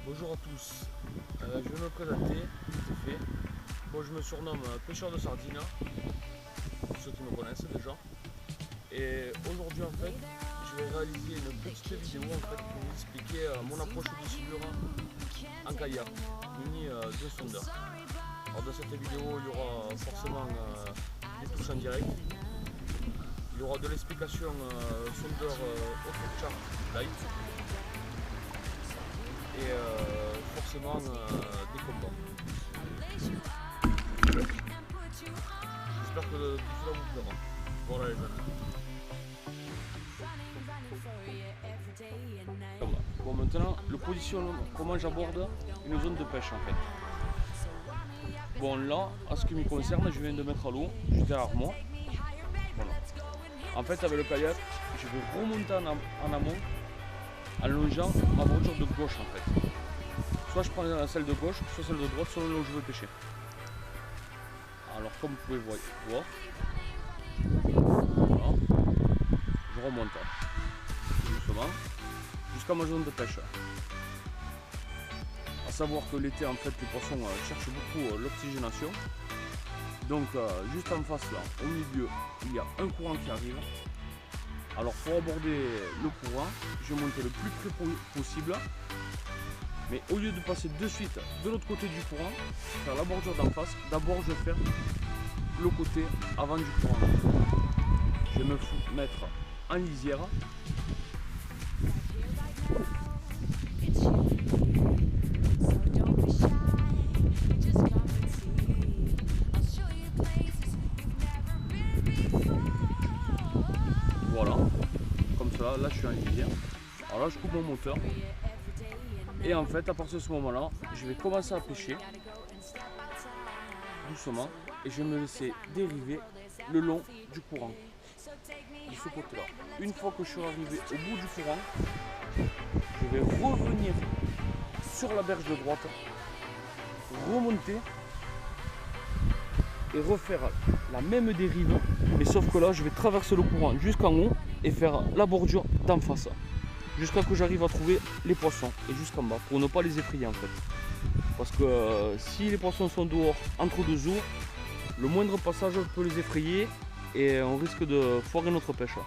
Bonjour à tous, je vais me présenter, c'est fait. Bon, je me surnomme pêcheur de sardines, pour ceux qui me connaissent déjà. Et aujourd'hui en fait, je vais réaliser une petite vidéo en fait, pour vous expliquer mon approche de silure en kayak, muni de sondeur. Alors dans cette vidéo, il y aura forcément des touches en direct. Il y aura de l'explication sondeur AutoChart light. Et forcément des combats. J'espère que tout cela vous plaira. Voilà les amis. Bon, maintenant le positionnement, comment j'aborde une zone de pêche en fait. Bon là, en ce qui me concerne, je viens de mettre à l'eau juste derrière moi. Voilà. En fait avec le kayak, je vais remonter en amont en longeant ma bordure de gauche en fait. Soit je prends celle de gauche, soit celle de droite, selon là où je veux pêcher. Alors comme vous pouvez voir, voilà. Je remonte doucement jusqu'à ma zone de pêche. A savoir que l'été en fait les poissons cherchent beaucoup l'oxygénation. Donc juste en face là, au milieu, il y a un courant qui arrive. Alors pour aborder le courant, je vais monter le plus près possible. Mais au lieu de passer de suite de l'autre côté du courant, faire la bordure d'en face, d'abord je vais faire le côté avant du courant. Je vais me mettre en lisière. Voilà, comme ça, là je suis en lisière. Alors là je coupe mon moteur. Et en fait, à partir de ce moment-là, je vais commencer à pêcher doucement et je vais me laisser dériver le long du courant, de ce côté-là. Une fois que je suis arrivé au bout du courant, je vais revenir sur la berge de droite, remonter et refaire la même dérive, mais sauf que là, je vais traverser le courant jusqu'en haut et faire la bordure d'en face. Jusqu'à que j'arrive à trouver les poissons et jusqu'en bas pour ne pas les effrayer en fait. Parce que si les poissons sont dehors entre deux eaux, le moindre passage peut les effrayer et on risque de foirer notre pêche.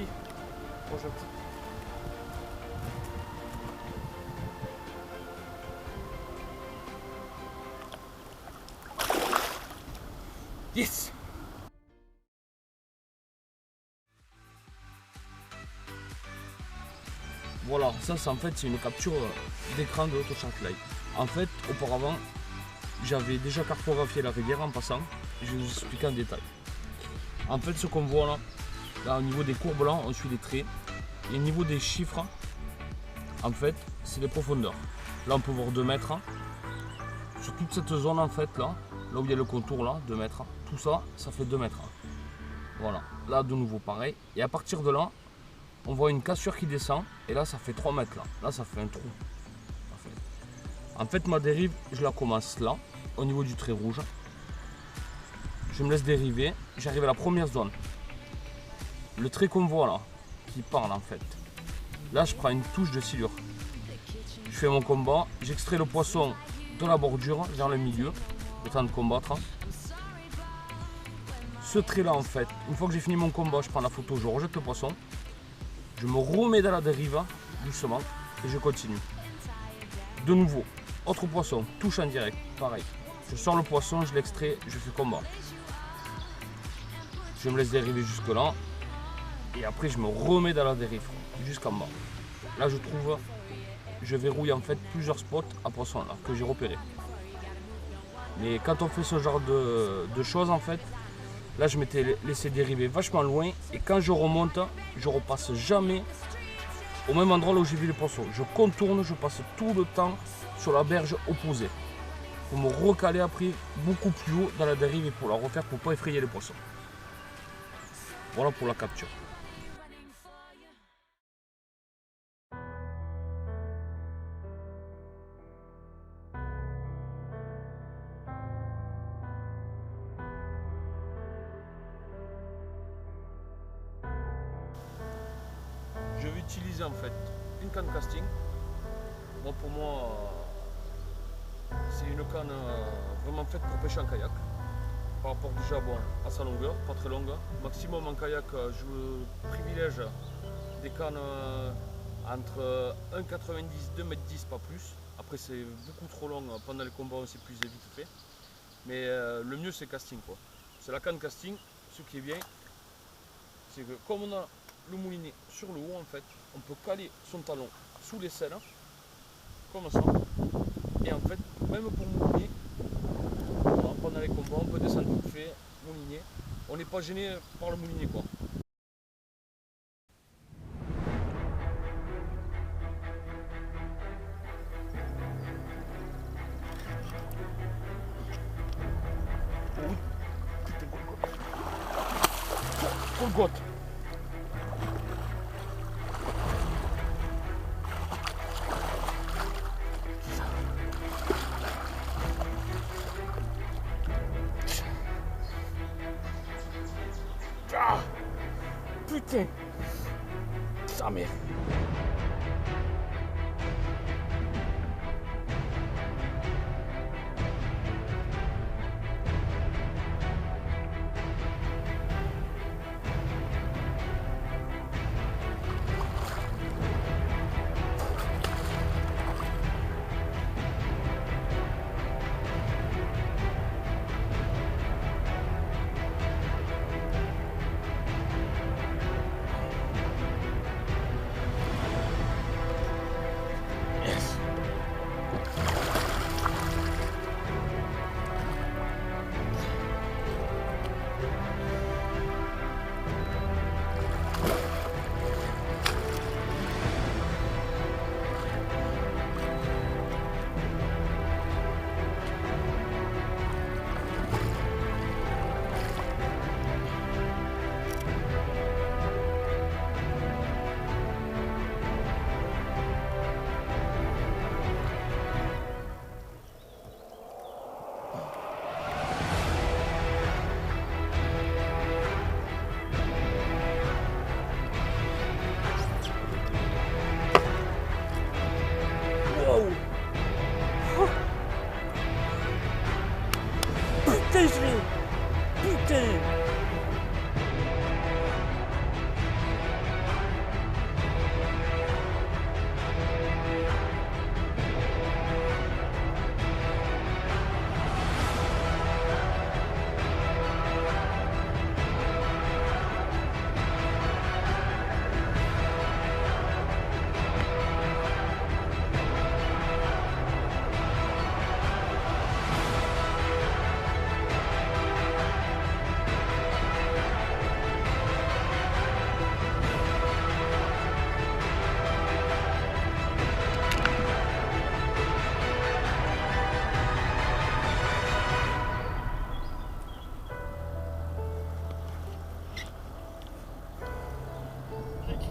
qui projette. Yes! Voilà, ça c'est en fait c'est une capture d'écran de l'AutoShark Lite. En fait, auparavant, j'avais déjà cartographié la rivière en passant. Je vais vous expliquer en détail. En fait, ce qu'on voit là, au niveau des courbes là, on suit les traits. Et au niveau des chiffres, en fait, c'est les profondeurs. Là, on peut voir 2 mètres. Sur toute cette zone en fait là où il y a le contour là, 2 mètres, tout ça, ça fait 2 mètres. Voilà, là de nouveau pareil. Et à partir de là, on voit une cassure qui descend. Et là, ça fait 3 mètres là. Là, ça fait un trou. En fait, ma dérive, je la commence là, au niveau du trait rouge. Je me laisse dériver. J'arrive à la première zone. Le trait qu'on voit là, qui parle en fait. Là, je prends une touche de silure. Je fais mon combat. J'extrais le poisson de la bordure vers le milieu, le temps de combattre. Ce trait là en fait, une fois que j'ai fini mon combat, je prends la photo, je rejette le poisson, je me remets dans la dérive doucement et je continue. De nouveau, autre poisson, touche en direct, pareil. Je sors le poisson, je l'extrais, je fais combat. Je me laisse dériver jusque là et après je me remets dans la dérive jusqu'en bas. Là je verrouille en fait plusieurs spots à poisson là que j'ai repéré. Mais quand on fait ce genre de choses en fait, là je m'étais laissé dériver vachement loin et quand je remonte, je repasse jamais au même endroit là où j'ai vu les poissons. Je contourne, je passe tout le temps sur la berge opposée pour me recaler après beaucoup plus haut dans la dérive et pour la refaire pour ne pas effrayer les poissons. Voilà pour la capture. Je vais utiliser en fait une canne casting. Bon, pour moi, c'est une canne vraiment faite pour pêcher en kayak. Par rapport déjà bon, à sa longueur, pas très longue. Maximum en kayak, je privilège des cannes entre 1,90 2,10 m, pas plus. Après c'est beaucoup trop long, pendant les combats on s'épuise vite fait. Mais le mieux c'est casting quoi. C'est la canne casting. Ce qui est bien, c'est que comme on a le moulinet sur le haut en fait, on peut caler son talon sous les selles, comme ça. Et en fait, même pour mouliner, pendant les combats, on peut descendre vite fait, mouliner. On n'est pas gêné par le mouliner quoi. Oui, putain, Golgoth. Ah, putain, sa mère.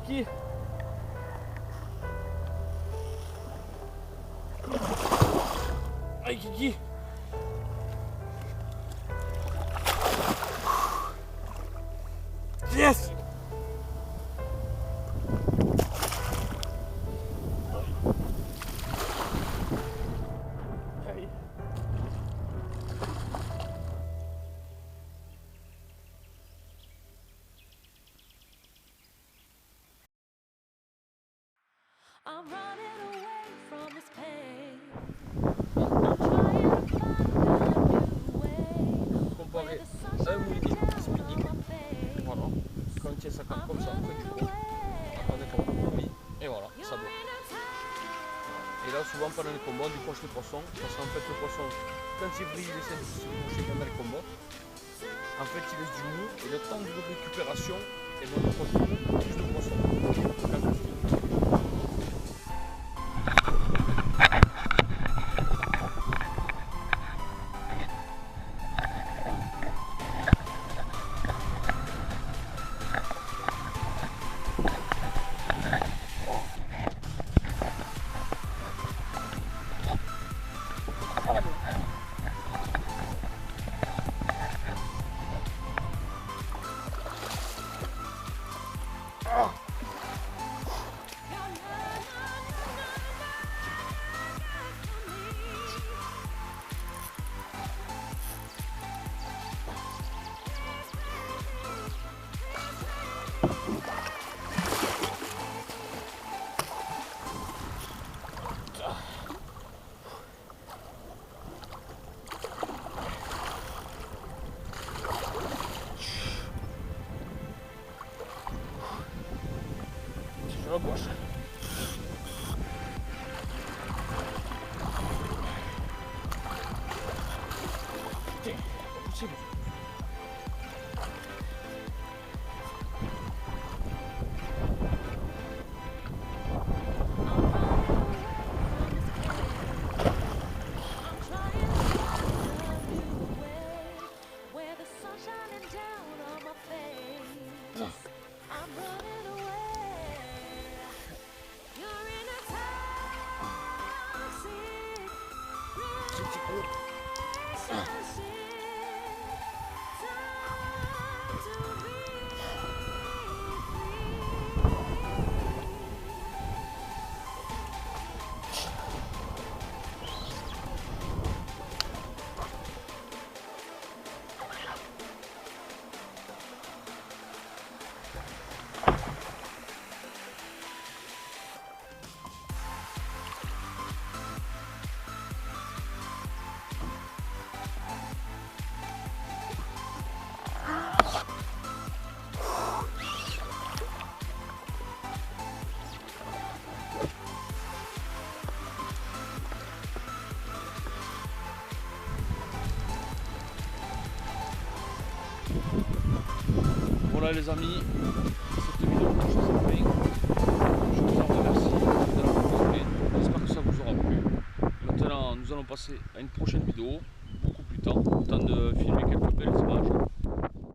Kiki. Allez Kiki. Yes. Allez. I'm running away from this pain. I'm trying to find a new way. Comparé à un moulinet spinning, voilà, quand on tient sa canne comme ça, on fait du gros, regardez comme on a mis, et voilà, ça bloque. Et là, souvent pendant les combats, on décroche le poisson, parce qu'en fait, le poisson, quand il brille, il essaie de se boucher pendant les combats. En fait, il laisse du mou, et le temps de récupération, et ben, on décroche beaucoup plus de poisson. Sur la gauche. Tiens, pas possible. Voilà les amis, cette vidéo touche à sa fin. Je vous en remercie de l'avoir regardé. J'espère que ça vous aura plu. Maintenant, nous allons passer à une prochaine vidéo, beaucoup plus tard, le temps de filmer quelques belles images.